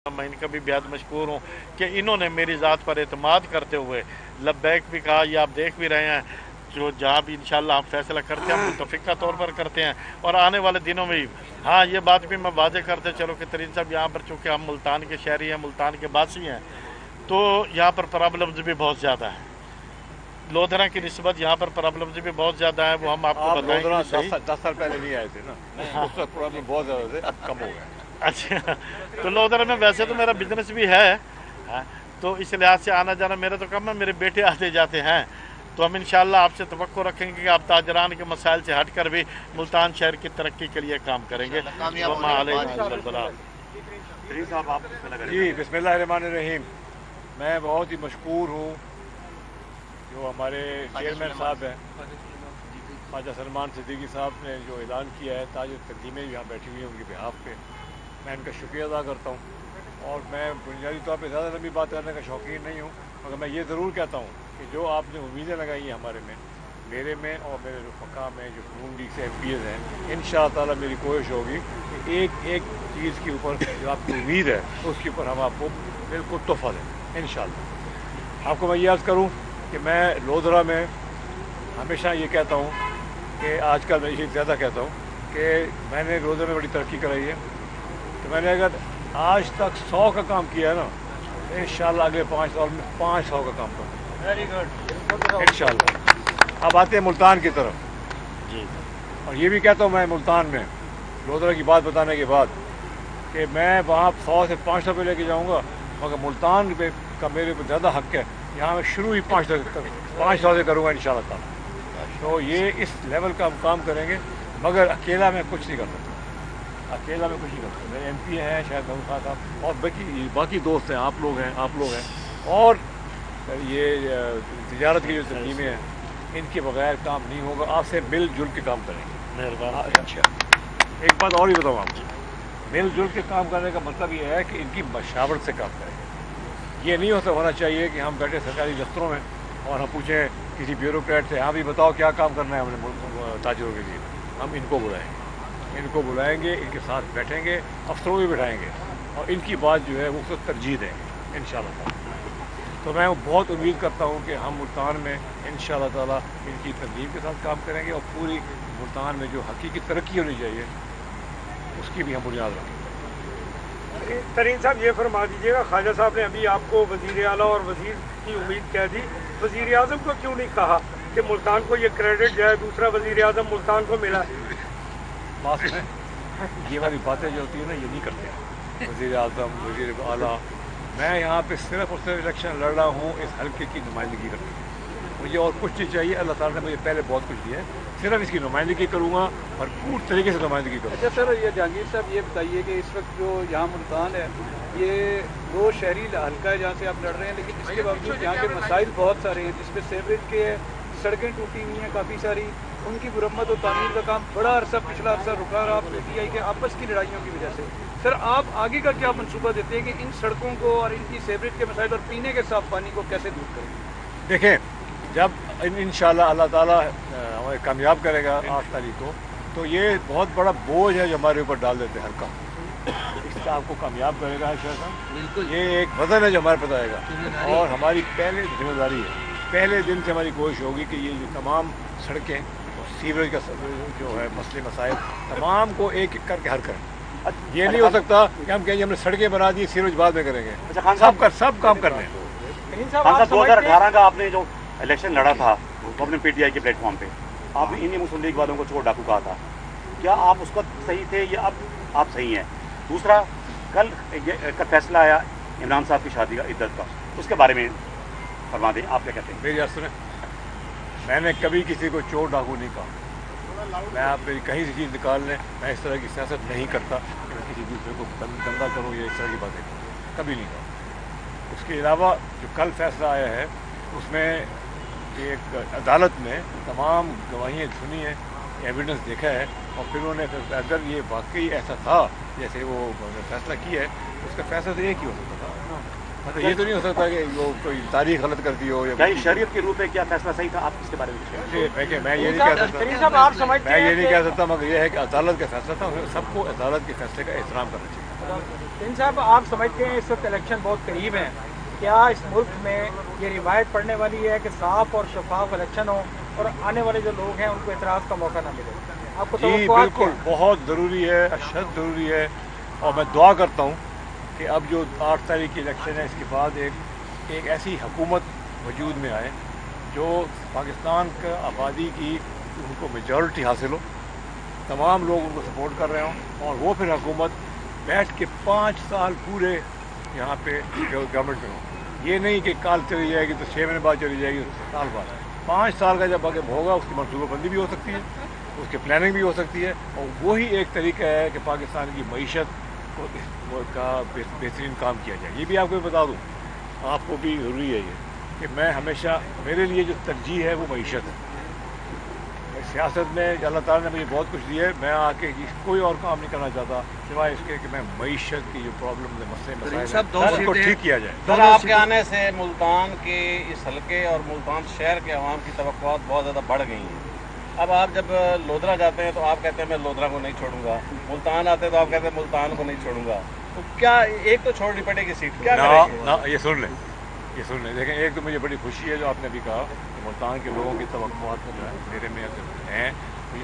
मैं इनका भी बेहद मशकूर हूँ कि इन्होंने मेरी ज़ात पर एतमाद करते हुए लब्बैक भी कहा। ये आप देख भी रहे हैं, जो जहाँ भी इंशाल्लाह हम फैसला करते हैं हम मुतफ़िक़ा तौर पर करते हैं, और आने वाले दिनों में भी। हाँ, ये बात भी मैं वाज़ेह करते चलो कि तरीन साहब यहाँ पर चूँकि हम मुल्तान के शहरी हैं, मुल्तान के बासी हैं, तो यहाँ पर प्रॉब्लम्स भी बहुत ज़्यादा है। लोधरा की निस्बत यहाँ पर प्रॉब्लम्स भी बहुत ज़्यादा है, वो हम आपको आप बताएंगे लोधरा भी सही। 10 साल पहले नहीं आए थे ना, उस वक्त प्रॉब्लम बहुत ज़्यादा थे, अब कम हो गए। अच्छा, तो लोधरा में वैसे तो मेरा बिजनेस भी है, हाँ, तो इस लिहाज से आना जाना मेरा तो कम है, मेरे बेटे आते जाते हैं। तो हम इंशाल्लाह आपसे तवक्को रखेंगे कि आप ताजरान के मसाइल से हट कर भी मुल्तान शहर की तरक्की के लिए काम करेंगे। जी, बिस्मिल्लाहिर्रहमानिर्रहीम। मैं बहुत ही मशकूर हूँ जो हमारे चेयरमैन साहब हैं ख्वाजा सलमान सिद्दीकी साहब ने जो ऐलान किया है, ताज तकदीमें यहाँ बैठी हुई हैं उनके बिहाफ पे, मैं इनका शुक्रिया अदा करता हूँ। और मैं बुनियादी तौर पे ज़्यादा लंबी बात करने का शौकीन नहीं हूँ, मगर मैं ये ज़रूर कहता हूँ कि जो आपने उम्मीदें लगाई हैं हमारे में, मेरे में और मेरे रफ़क़ा में जो नून लीग से MPs हैं, इंशाअल्लाह ताला मेरी कोशिश होगी कि एक एक चीज़ के ऊपर जो आपकी उम्मीद है उसके ऊपर हम आपको बिल्कुल तोहफ़ा दें इंशाअल्लाह। आपको मैं ये अर्ज़ करूँ कि मैं लोधरा में हमेशा ये कहता हूँ कि आजकल मैं ये ज़्यादा कहता हूँ कि मैंने लोधरा में बड़ी तरक्की कराई है, तो मैंने अगर आज तक 100 का काम किया है ना, तो इंशाअल्लाह अगले 5 साल में 500 का काम करूँ। वेरी गुड, इंशाअल्लाह। अब आते हैं मुल्तान की तरफ जी, और ये भी कहता हूँ मैं मुल्तान में लोधरा की बात बताने के बाद कि मैं वहाँ 100 से 500 पे लेके जाऊँगा, मगर मुल्तान पे का मेरे को ज़्यादा हक़ है। यहाँ मैं शुरू ही 500 से करूँगा इंशाअल्लाह ताला। तो ये इस लेवल का हम काम करेंगे, मगर अकेला मैं कुछ नहीं कर सकता, अकेला मैं कुछ नहीं कर सकता। मेरे MP हैं शायद महमूद साहब और बाकी दोस्त हैं, आप लोग हैं और ये तिजारत की जो तंजीमें हैं, इनके बगैर काम नहीं होगा। आपसे मिलजुल के काम करेंगे, मेहरबानी। अच्छा, एक बात और ही बताऊँ आपको, मिलजुल के काम करने का मतलब ये है कि इनकी मशावरत से काम करेंगे। ये नहीं होना चाहिए कि हम बैठे सरकारी दफ्तरों में और हम पूछें किसी ब्यूरोक्रेट से, हाँ भी बताओ क्या काम करना है हमने ताजरों के लिए। हम इनको बुलाएंगे, इनके साथ बैठेंगे, अफसरों भी बैठाएंगे और इनकी बात जो है वो उसको तरजीह देंगे इंशाअल्लाह। तो मैं बहुत उम्मीद करता हूँ कि हम मुल्तान में इंशाअल्लाह ताला इनकी तंजीम के साथ काम करेंगे और पूरी मुल्तान में जो हकीकी तरक्की होनी चाहिए उसकी भी हम बुनियाद रखेंगे। तरीन साहब ये फरमा दीजिएगा, ख्वाजा साहब ने अभी आपको वज़ीर आला और वज़ीर की उम्मीद कह दी, वज़ीर आज़म को क्यों नहीं कहा कि मुल्तान को ये क्रेडिट जो है दूसरा वज़ीर आज़म मुल्तान को मिला? बात में ये वाली बातें जो होती है ना, ये नहीं करते हैं वज़ीर आज़म वज़ीर आला। मैं यहाँ पे सिर्फ और सिर्फ इलेक्शन लड़ रहा हूँ इस हल्के की नुमाइंदगी करने की, मुझे और कुछ नहीं चाहिए। अल्लाह ताला ने मुझे पहले बहुत कुछ दिया है, सिर्फ इसकी नुमाइंदगी करूँगा, भरपूर तरीके से नुमाइंदगी करूँगा। अच्छा सर, ये जहांगीर साहब ये बताइए कि इस वक्त जो यहाँ मुल्तान है ये 2 शहरी हल्का है जहाँ से आप लड़ रहे हैं, लेकिन इसके बावजूद यहाँ के मसाइल बहुत सारे हैं, जिसमें सीवरेज के सड़कें टूटी हुई हैं काफ़ी सारी, उनकी मुरम्मत और तामीर का काम पिछला अरसा रुका रहा PTI के आपस की लड़ाइयों की वजह से। सर, आप आगे का क्या मनसूबा देते हैं कि इन सड़कों को और इनकी सीवरेज के मसाइल और पीने के साफ पानी को कैसे दूर करें? देखें, जब इंशाअल्लाह अल्लाह ताला हमें कामयाब करेगा 8 तारीख को, तो ये बहुत बड़ा बोझ है जो हमारे ऊपर डाल देते हैं हर काम, इससे आपको कामयाब करेगा इंशाअल्लाह। बिल्कुल, ये एक वज़न है जो हमारे पास आएगा और हमारी पहले जिम्मेदारी है, पहले दिन से हमारी कोशिश होगी कि ये तमाम सड़कें और सीवरेज का जो है मसले मसाइल तमाम को एक एक करके हल करें। ये नहीं हो सकता कि हम कहेंगे हमने सड़कें बना दी, सीवरेज बाद में करेंगे। सब काम कर रहे हैं। 2018 का आपने जो इलेक्शन लड़ा था तो अपने PTI के प्लेटफॉर्म पे आपने इन्हीं मुस्लिम लीग वालों को चोर डाकू कहा था, क्या आप उस वक्त सही थे या अब आप सही हैं? दूसरा, कल का फैसला आया इमरान साहब की शादी का इद्दत का, उसके बारे में फरमा दें, आप क्या कहते हैं? मेरी बात सुने, मैंने कभी किसी को चोर डाकू नहीं कहा। मैं आप मेरी कहीं से चीज़ निकाल लें, मैं इस तरह की सियासत नहीं करता कि मैं किसी दूसरे को गंदा करूँ या इस तरह की बातें करूँ, कभी नहीं कहा। उसके अलावा जो कल फैसला आया है उसमें एक अदालत ने तमाम गवाहियाँ सुनी हैं, एविडेंस देखा है और फिर उन्होंने अगर ये वाकई ऐसा था जैसे वो फैसला किया है, उसका फैसला तो एक ही हो सकता था। मतलब ये तो नहीं हो सकता कि वो कोई तारीख गलत कर दी हो या शरीयत के रूप में क्या फैसला सही था, आप इसके बारे में मैं ये नहीं कह सकता, मगर ये है कि अदालत का फैसला था, सबको अदालत के फैसले का एहतराम करना चाहिए। ترین صاحب آپ سمجھتے ہیں اس وقت الیکشن بہت قریب ہیں، کیا اس ملک میں یہ روایت پڑنے والی ہے کہ صاف اور شفاف الیکشن ہو اور آنے والے جو لوگ ہیں ان کو اعتراض کا موقع نہ ملے؟ آپ کو جی بالکل بہت ضروری ہے، اشد ضروری ہے، اور میں دعا کرتا ہوں کہ اب جو 8 تاریخ کی الیکشن ہے اس کے بعد ایک ایسی حکومت وجود میں آئے جو پاکستان کا آبادی کی ان کو میجورٹی حاصل ہو، تمام لوگ ان کو سپورٹ کر رہے ہوں، اور وہ پھر حکومت بیٹھ کے 5 سال پورے یہاں پہ گورنمنٹ میں ہو۔ یہ نہیں کہ کال چلی جائے گی تو 6 مہینے بعد چلی جائے گی، سال بعد 5 سال کا جب آگے ہوگا اس کی منصوبہ بندی بھی ہو سکتی ہے، اس کی پلاننگ بھی ہو سکتی ہے، اور وہی ایک طریقہ ہے کہ پاکستان کی معیشت کا بہترین کام کیا جائے۔ یہ بھی آپ کو بتا دوں، آپ کو بھی ضروری ہے یہ کہ میں ہمیشہ میرے لیے جو ترجیح ہے وہ معیشت ہے۔ سیاست میں اللہ تعالیٰ نے مجھے بہت کچھ دیا ہے، میں آ کے کوئی اور کام نہیں کرنا چاہتا سوائے اس کے کہ میں معیشت کی جو پرابلم ہے، مسائل ہیں ان کو ٹھیک کیا جائے۔ سر آپ کے آنے سے ملتان کے اس حلقے اور ملتان شہر کے عوام کی توقعات بہت زیادہ بڑھ گئی ہیں۔ اب آپ جب لودھرا جاتے ہیں تو آپ کہتے ہیں میں لودھرا کو نہیں چھوڑوں گا، ملتان آتے ہیں تو آپ کہتے ہیں ملتان کو نہیں چھوڑوں گا، تو کیا ایک تو چھوڑنی پڑے گی سیٹ؟ کیا یہ سن لیں دیکھیں، ایک تو مجھے بڑی خوشی ہے جو آپ نے ابھی کہا کہ ملتان کے لوگوں کی توقعات جو ہے میرے میں ہیں،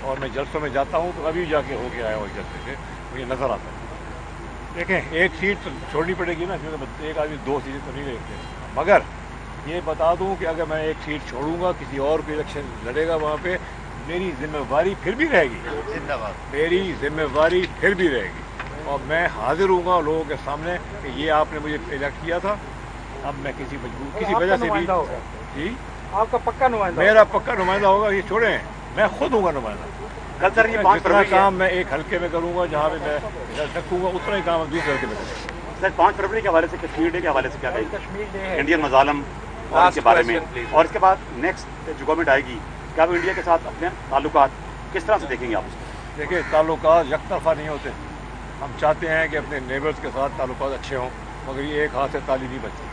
اور میں جلسوں میں جاتا ہوں تو ابھی جا کے ہو کے آیا ہوں جلسے سے، مجھے نظر آتا ہے۔ دیکھیں ایک سیٹ تو چھوڑنی پڑے گی نا، کیونکہ ایک آدمی 2 سیٹیں تو نہیں رہتے، مگر یہ بتا دوں کہ اگر میں ایک سیٹ چھوڑوں گا، کسی اور کو الیکشن لڑے گا وہاں پہ، میری ذمہ داری پھر بھی رہے گی، میری ذمہ داری پھر بھی رہے گی، اور میں حاضر ہوں گا لوگوں کے سامنے کہ یہ آپ نے مجھے الیکٹ کیا تھا، اب میں کسی وجہ سے بھی جی آپ کا پکا نمائندہ، میرا پکا نمائندہ ہوگا، یہ چھوڑیں میں خود ہوں گا نمائندہ۔ کل سر یہ 5 جتنا کام میں ایک حلقے میں کروں گا جہاں پہ میں رکھوں گا، اتنا ہی کام میں دوسرے حلقے میں کروں گا۔ سر 5 فروری کے حوالے سے کشمیر ڈے کے حوالے سے کیا کہیں گے؟ کشمیر ڈے ہے، انڈین مظالم اور اس کے بارے میں، اور اس کے بعد نیکسٹ جو گورنمنٹ آئے گی کیا وہ انڈیا کے ساتھ اپنے تعلقات کس طرح سے دیکھیں گے آپ اس کو؟ دیکھیں تعلقات یک طرفہ نہیں ہوتے، ہم چاہتے ہیں کہ اپنے نیبرز کے ساتھ تعلقات اچھے ہوں، مگر یہ ایک ہاتھ سے تالی نہیں بچتی،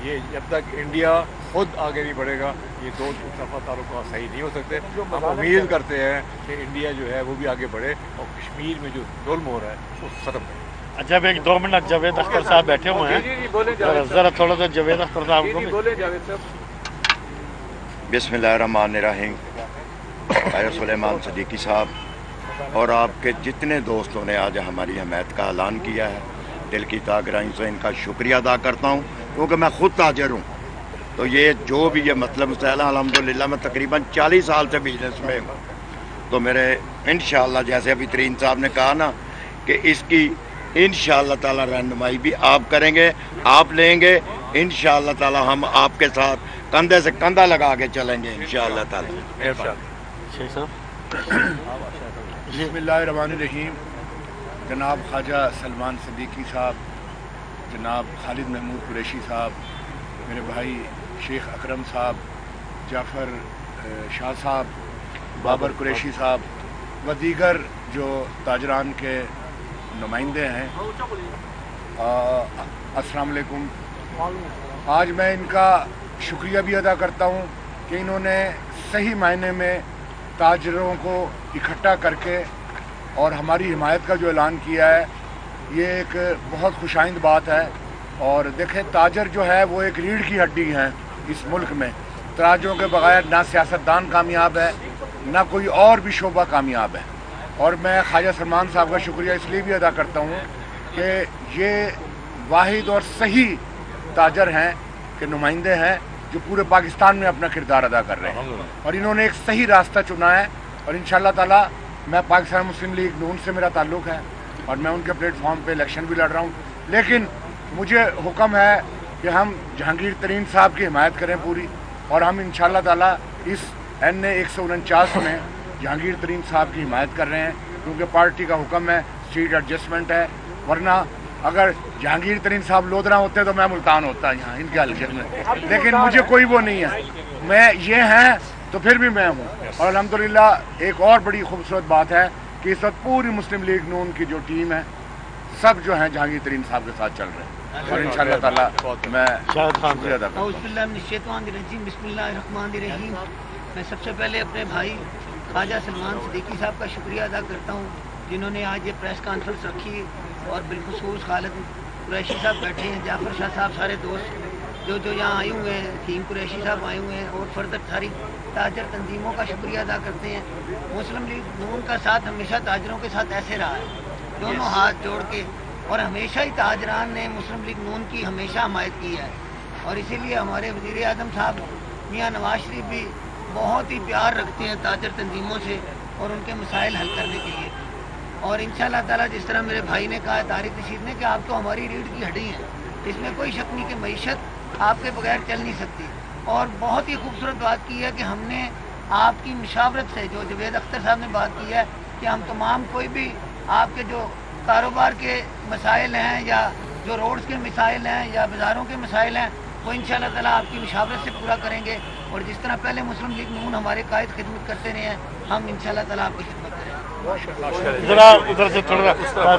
یہ جب تک انڈیا خود آگے نہیں بڑھے گا یہ 2 طرفہ تعلقات صحیح نہیں ہو سکتے۔ ہم امید کرتے ہیں کہ انڈیا جو ہے وہ بھی آگے بڑھے اور کشمیر میں جو ظلم ہو رہا ہے وہ ختم ہو۔ جب 2 منٹ جاوید اختر صاحب بیٹھے ہوئے ہیں، ذرا تھوڑا سا جاوید اختر صاحب کو بولے جاوید صاحب۔ بسم اللہ الرحمن الرحیم۔ سلیمان صدیقی صاحب اور آپ کے جتنے دوستوں نے آج ہماری حمایت کا اعلان کیا ہے، دل کی تہ گہرائیوں سے ان کا شکریہ ادا کرتا ہوں، کیونکہ میں خود تاجر ہوں، تو یہ جو بھی یہ مطلب مسئلہ الحمدللہ میں تقریباً 40 سال سے بزنس میں ہوں، تو میرے انشاءاللہ جیسے ابھی ترین صاحب نے کہا نا کہ اس کی انشاءاللہ تعالی رہنمائی بھی آپ کریں گے، آپ لیں گے، انشاءاللہ تعالی ہم آپ کے ساتھ کندھے سے کندھا لگا کے چلیں گے انشاءاللہ تعالی۔ بسم اللہ الرحمن الرحیم۔ جناب خواجہ سلمان صدیقی صاحب، جناب خالد محمود قریشی صاحب، میرے بھائی شیخ اکرم صاحب، جعفر شاہ صاحب، بابر قریشی صاحب و دیگر جو تاجران کے نمائندے ہیں، السلام علیکم۔ آج میں ان کا شکریہ بھی ادا کرتا ہوں کہ انہوں نے صحیح معنی میں تاجروں کو اکٹھا کر کے اور ہماری حمایت کا جو اعلان کیا ہے، یہ ایک بہت خوش آئند بات ہے۔ اور دیکھیں تاجر جو ہے وہ ایک ریڑھ کی ہڈی ہیں اس ملک میں، تاجروں کے بغیر نہ سیاستدان کامیاب ہے نہ کوئی اور بھی شعبہ کامیاب ہے۔ اور میں خواجہ سلمان صاحب کا شکریہ اس لیے بھی ادا کرتا ہوں کہ یہ واحد اور صحیح تاجر ہیں کہ نمائندے ہیں جو پورے پاکستان میں اپنا کردار ادا کر رہے ہیں، اور انہوں نے ایک صحیح راستہ چنا ہے، اور انشاءاللہ تعالی میں پاکستان مسلم لیگ نون سے میرا تعلق ہے اور میں ان کے پلیٹ فارم پہ الیکشن بھی لڑ رہا ہوں، لیکن مجھے حکم ہے کہ ہم جہانگیر ترین صاحب کی حمایت کریں پوری، اور ہم انشاءاللہ تعالی اس NA 149 میں جہانگیر ترین صاحب کی حمایت کر رہے ہیں، کیونکہ پارٹی کا حکم ہے، سیٹ ایڈجسٹمنٹ ہے، ورنہ اگر جہانگیر ترین صاحب لودھرا ہوتے تو میں ملتان ہوتا یہاں ان کے حلقے میں، لیکن مجھے کوئی وہ نہیں ہے، میں یہ ہیں تو پھر بھی میں ہوں۔ اور الحمدللہ ایک اور بڑی خوبصورت بات ہے کہ اس وقت پوری مسلم لیگ نون کی جو ٹیم ہے سب جو ہیں جہانگیر ترین صاحب کے ساتھ چل رہے ہیں، اور انشاءاللہ تعالی میں شکریہ ادا کرتا ہوں۔ اعوذ باللہ من الشیطان الرجیم، بسم اللہ الرحمن الرحیم۔ میں سب سے پہلے اپنے بھائی خواجہ سلمان صدیقی صاحب کا شکریہ ادا کرتا ہوں جنہوں نے آج یہ پریس کانفرنس رکھی और बिलखसूस खालिद कुरैशी साहब बैठे हैं, जाफ़र शाह साहब, सारे दोस्त जो यहाँ आए हुए हैं, हकीम कुरैशी साहब आए हुए हैं, और फर्दर सारी ताजर तंजीमों का शुक्रिया अदा करते हैं। मुस्लिम लीग नून का साथ हमेशा ताजरों के साथ ऐसे रहा है, दोनों हाथ जोड़ के, और हमेशा ही ताजरान ने मुस्लिम लीग नून की हमेशा हमायत की है। और इसीलिए हमारे वज़ीर आज़म साहब मियाँ नवाज शरीफ भी बहुत ही प्यार रखते हैं ताजर तंजीमों से और उनके मसाइल हल करने के लिए। और इंशाअल्लाह ताला जिस तरह मेरे भाई ने कहा, तारिक रशीद ने, कि आप तो हमारी रीढ़ की हड्डी हैं, इसमें कोई शक नहीं कि मईशत आपके बगैर चल नहीं सकती। और बहुत ही खूबसूरत बात की है कि हमने आपकी मुशावरत से, जो जवेद अख्तर साहब ने बात की है कि हम तमाम कोई भी आपके जो कारोबार के मसाइल हैं या जो रोड्स के मसाइल हैं या बाज़ारों के मसाइल हैं, वो इंशाअल्लाह ताला आपकी मुशावरत से पूरा करेंगे। और जिस तरह पहले मुस्लिम लीग नून हमारे कायद खिदमत करते रहे हैं, हम इंशाअल्लाह ताला आपकी खिदमत करेंगे। जरा उधर से थोड़ा